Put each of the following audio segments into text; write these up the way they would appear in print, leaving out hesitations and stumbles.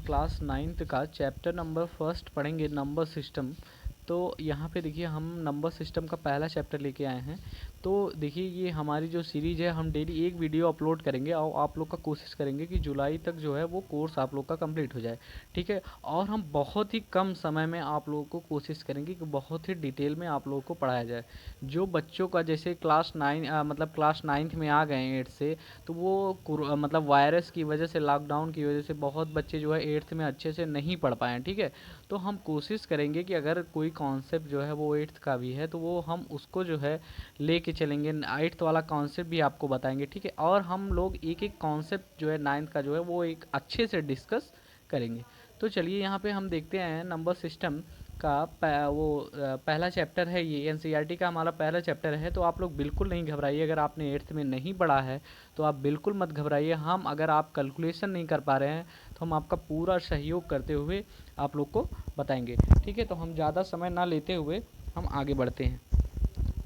Class 9th का chapter number first पढ़ेंगे, number system. तो यहाँ पे देखिए हम नंबर सिस्टम का पहला चैप्टर लेके आए हैं। तो देखिए ये हमारी जो सीरीज़ है, हम डेली एक वीडियो अपलोड करेंगे और आप लोग का कोशिश करेंगे कि जुलाई तक जो है वो कोर्स आप लोग का कंप्लीट हो जाए, ठीक है। और हम बहुत ही कम समय में आप लोगों को कोशिश करेंगे कि बहुत ही डिटेल में आप लोगों को पढ़ाया जाए। जो बच्चों का जैसे क्लास 9 मतलब क्लास 9th में आ गए हैं 8 से, तो वो मतलब वायरस की वजह से, लॉकडाउन की वजह से बहुत बच्चे जो है 8th में अच्छे से नहीं पढ़ पाए हैं, ठीक है। तो हम कोशिश करेंगे कि अगर कोई कॉन्सेप्ट जो है वो 8th का भी है तो वो हम उसको जो है लेके चलेंगे, 8th वाला कॉन्सेप्ट भी आपको बताएंगे, ठीक है। और हम लोग एक एक कॉन्सेप्ट जो है 9th का जो है वो एक अच्छे से डिस्कस करेंगे। तो चलिए यहाँ पे हम देखते हैं नंबर सिस्टम का पहला चैप्टर है, ये एनसीईआरटी का हमारा पहला चैप्टर है। तो आप लोग बिल्कुल नहीं घबराइए, अगर आपने 8th में नहीं पढ़ा है तो आप बिल्कुल मत घबराइए। हम अगर आप कैलकुलेशन नहीं कर पा रहे हैं तो हम आपका पूरा सहयोग करते हुए आप लोग को बताएंगे, ठीक है। तो हम ज़्यादा समय ना लेते हुए हम आगे बढ़ते हैं।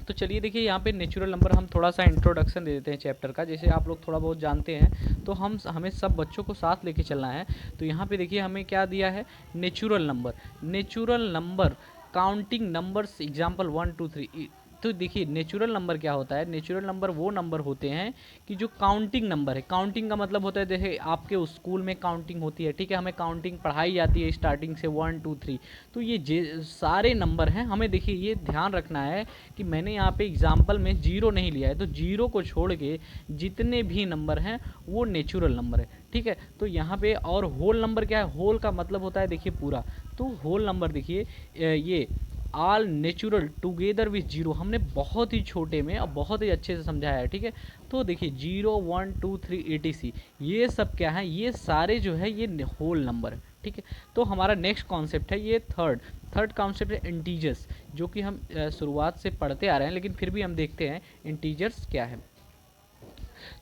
तो चलिए देखिए यहाँ पे नेचुरल नंबर हम थोड़ा सा इंट्रोडक्शन दे देते हैं चैप्टर का, जैसे आप लोग थोड़ा बहुत जानते हैं। तो हमें सब बच्चों को साथ लेके चलना है। तो यहाँ पे देखिए हमें क्या दिया है, natural number. Natural number counting numbers example 1 2 3। तो देखिए नेचुरल नंबर क्या होता है, नेचुरल नंबर वो नंबर होते हैं कि जो काउंटिंग नंबर है। काउंटिंग का मतलब होता है, जैसे आपके स्कूल में काउंटिंग होती है, ठीक है, हमें काउंटिंग पढ़ाई जाती है स्टार्टिंग से 1 2 3। तो ये सारे नंबर हैं, हमें देखिए ये ध्यान रखना है कि मैंने यहाँ पे एग्जाम्पल में जीरो नहीं लिया है, तो जीरो को छोड़ के जितने भी नंबर हैं वो नेचुरल नंबर है, ठीक है। तो यहाँ पे और होल नंबर क्या है, होल का मतलब होता है देखिए पूरा। तो होल नंबर देखिए ये all natural together with zero, हमने बहुत ही छोटे में और बहुत ही अच्छे से समझाया है, ठीक है। तो देखिए 0 1 2 3 etc, ये सब क्या है, ये सारे जो है ये होल नंबर है, ठीक है। तो हमारा नेक्स्ट कॉन्सेप्ट है ये थर्ड कॉन्सेप्ट है इंटीजर्स, जो कि हम शुरुआत से पढ़ते आ रहे हैं, लेकिन फिर भी हम देखते हैं इंटीजर्स क्या है।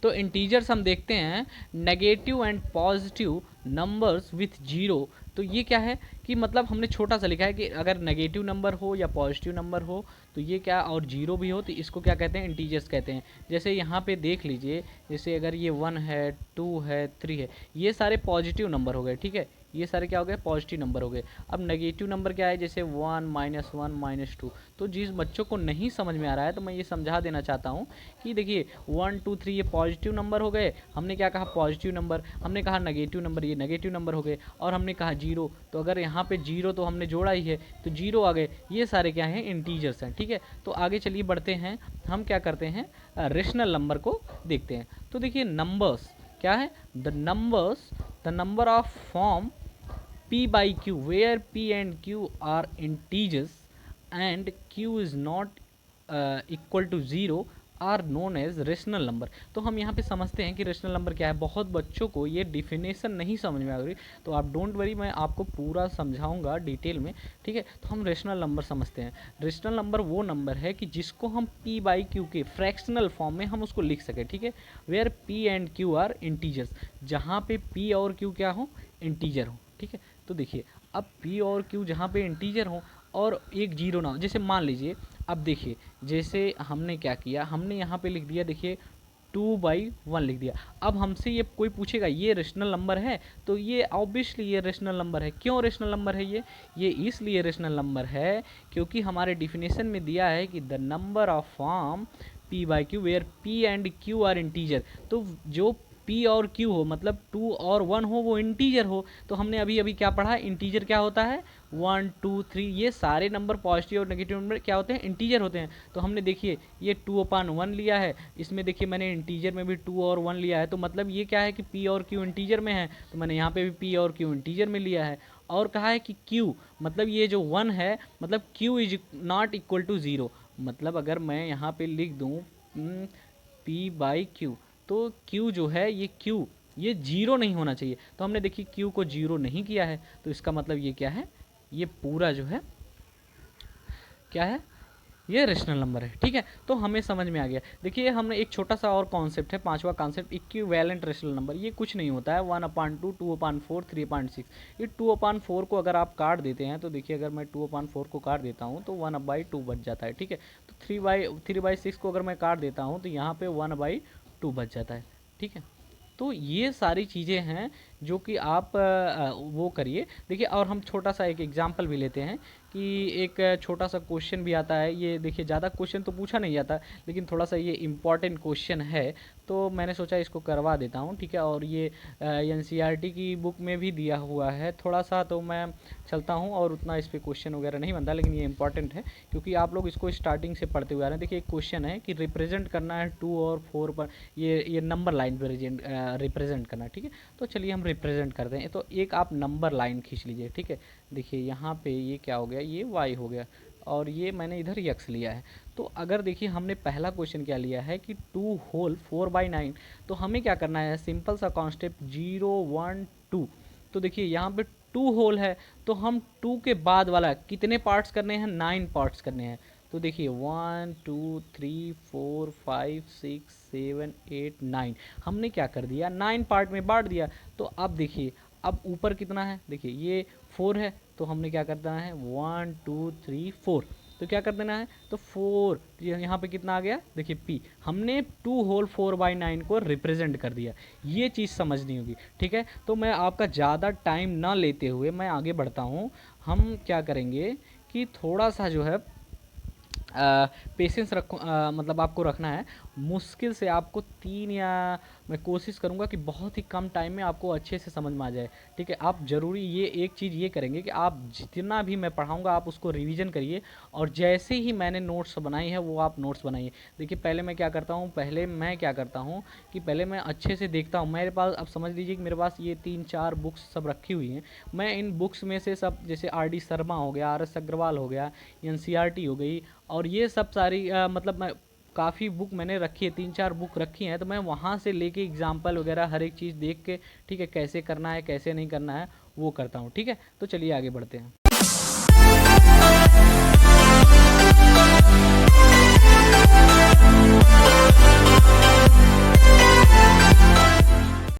तो इंटीजर्स हम देखते हैं negative and positive numbers with zero. तो ये क्या है कि मतलब हमने छोटा सा लिखा है कि अगर नेगेटिव नंबर हो या पॉजिटिव नंबर हो तो ये क्या, और जीरो भी हो तो इसको क्या कहते हैं, इंटीजर्स कहते हैं। जैसे यहाँ पे देख लीजिए, जैसे अगर ये 1 है 2 है 3 है, ये सारे पॉजिटिव नंबर हो गए, ठीक है। ये सारे क्या हो गए, पॉजिटिव नंबर हो गए। अब नेगेटिव नंबर क्या है, जैसे 1 -1 -2। तो जिस बच्चों को नहीं समझ में आ रहा है तो मैं ये समझा देना चाहता हूँ कि देखिए 1 2 3 ये पॉजिटिव नंबर हो गए, हमने क्या कहा पॉजिटिव नंबर, हमने कहा नेगेटिव नंबर, ये नेगेटिव नंबर हो गए, और हमने कहा जीरो। तो अगर यहाँ पे जीरो तो हमने जोड़ा ही है तो जीरो आ गए, ये सारे क्या हैं, इंटीजर्स हैं, ठीक है। तो आगे चलिए बढ़ते हैं, हम क्या करते हैं, रेशनल नंबर को देखते हैं। तो देखिए नंबर्स क्या है, the number of form p by q, where p and q are integers and q is not equal to 0 are known as rational number. तो हम यहाँ पे समझते हैं कि रेशनल नंबर क्या है। बहुत बच्चों को ये डिफिनेशन नहीं समझ में आ रही, तो आप डोंट वरी, मैं आपको पूरा समझाऊंगा डिटेल में, ठीक है। तो हम रेशनल नंबर समझते हैं। रेशनल नंबर वो नंबर है कि जिसको हम p बाई क्यू के फ्रैक्शनल फॉर्म में हम उसको लिख सकें, ठीक है। Where p and q are integers, जहाँ पे p और q क्या हो, इंटीजर हो, ठीक है। तो देखिए अब p और q जहाँ पे इंटीजर हो और एक जीरो ना हो, जैसे मान लीजिए, अब देखिए जैसे हमने क्या किया, हमने यहाँ पे लिख दिया देखिए 2/1 लिख दिया। अब हमसे ये कोई पूछेगा ये रेशनल नंबर है, तो ये ऑब्वियसली ये रेशनल नंबर है। क्यों रेशनल नंबर है ये इसलिए रेशनल नंबर है क्योंकि हमारे डिफिनेशन में दिया है कि the number of form p by q where p and q are integer. तो जो p और q हो, मतलब 2 और 1 हो, वो इंटीजर हो। तो हमने अभी अभी क्या पढ़ा, इंटीजर क्या होता है, 1 2 3, ये सारे नंबर पॉजिटिव और नेगेटिव नंबर क्या होते हैं, इंटीजर होते हैं। तो हमने देखिए ये 2/1 लिया है, इसमें देखिए मैंने इंटीजर में भी 2 और 1 लिया है, तो मतलब ये क्या है कि p और q इंटीजर में है, तो मैंने यहाँ पे भी p और q इंटीजर में लिया है। और कहा है कि q मतलब ये जो 1 है, मतलब q is not equal to 0। मतलब अगर मैं यहाँ पे लिख दूँ p बाई क्यू, तो q जो है ये जीरो नहीं होना चाहिए। तो हमने देखिए q को जीरो नहीं किया है, तो इसका मतलब ये क्या है, ये पूरा जो है क्या है, ये रेशनल नंबर है, ठीक है। तो हमें समझ में आ गया। देखिए हमने एक छोटा सा और कॉन्सेप्ट है, पांचवा कॉन्सेप्ट, इक्विवेलेंट रेशनल नंबर। ये कुछ नहीं होता है 1/2 2/4 3/6। ये 2/4 को अगर आप काट देते हैं तो देखिए अगर मैं 2/4 को काट देता हूँ तो 1/2 बच जाता है, ठीक है। तो 3/6 को अगर मैं काट देता हूँ तो यहाँ पे 1/2 बच जाता है, ठीक है। तो ये सारी चीज़ें हैं जो कि आप वो करिए। देखिए, और हम छोटा सा एक एग्जांपल भी लेते हैं कि एक छोटा सा क्वेश्चन भी आता है। ये देखिए, ज़्यादा क्वेश्चन तो पूछा नहीं जाता, लेकिन थोड़ा सा ये इम्पॉर्टेंट क्वेश्चन है, तो मैंने सोचा इसको करवा देता हूँ, ठीक है। और ये एनसीईआरटी की बुक में भी दिया हुआ है थोड़ा सा, तो मैं चलता हूँ, और उतना इस पर क्वेश्चन वगैरह नहीं बनता, लेकिन ये इंपॉर्टेंट है क्योंकि आप लोग इसको स्टार्टिंग से पढ़ते हुए आ रहे हैं। देखिए, एक क्वेश्चन है कि रिप्रेजेंट करना है 2 और 4 पर, ये नंबर लाइन पर रिप्रेजेंट करना है, ठीक है। तो चलिए हम रिप्रेजेंट करते हैं। तो एक आप नंबर लाइन खींच लीजिए, ठीक है। देखिए यहाँ पे ये क्या हो गया, ये y हो गया, और ये मैंने इधर x लिया है। तो अगर देखिए हमने पहला क्वेश्चन क्या लिया है कि 2 होल 4/9, तो हमें क्या करना है, सिंपल सा कॉन्सेप्ट 0 1 2। तो देखिए यहाँ पे 2 होल है, तो हम 2 के बाद वाला कितने पार्ट्स करने हैं, 9 पार्ट्स करने हैं। तो देखिए 1 2 3 4 5 6 7 8 9, हमने क्या कर दिया, 9 पार्ट में बांट दिया। तो अब देखिए, अब ऊपर कितना है, देखिए ये 4 है, तो हमने क्या करना है, 1 2 3 4, तो क्या कर देना है, तो 4 यहाँ पे कितना आ गया, देखिए p, हमने 2 होल 4/9 को रिप्रेजेंट कर दिया। ये चीज़ समझनी होगी, ठीक है। तो मैं आपका ज़्यादा टाइम ना लेते हुए मैं आगे बढ़ता हूँ। हम क्या करेंगे कि थोड़ा सा जो है पेशेंस रखो, मतलब आपको रखना है। मुश्किल से आपको 3, या मैं कोशिश करूंगा कि बहुत ही कम टाइम में आपको अच्छे से समझ में आ जाए, ठीक है। आप ज़रूरी ये एक चीज़ ये करेंगे कि आप जितना भी मैं पढ़ाऊंगा आप उसको रिवीजन करिए, और जैसे ही मैंने नोट्स बनाई है वो आप नोट्स बनाइए। देखिए, पहले मैं क्या करता हूँ कि पहले मैं अच्छे से देखता हूँ। मेरे पास, अब समझ लीजिए कि मेरे पास ये 3-4 बुक्स सब रखी हुई हैं। मैं इन बुक्स में से सब, जैसे RD शर्मा हो गया, RS अग्रवाल हो गया, NCERT हो गई, और ये सब सारी मतलब मैं काफ़ी बुक मैंने रखी है, 3-4 बुक रखी हैं। तो मैं वहाँ से लेके एग्जाम्पल वगैरह हर एक चीज़ देख के, ठीक है, कैसे करना है कैसे नहीं करना है वो करता हूँ, ठीक है। तो चलिए आगे बढ़ते हैं।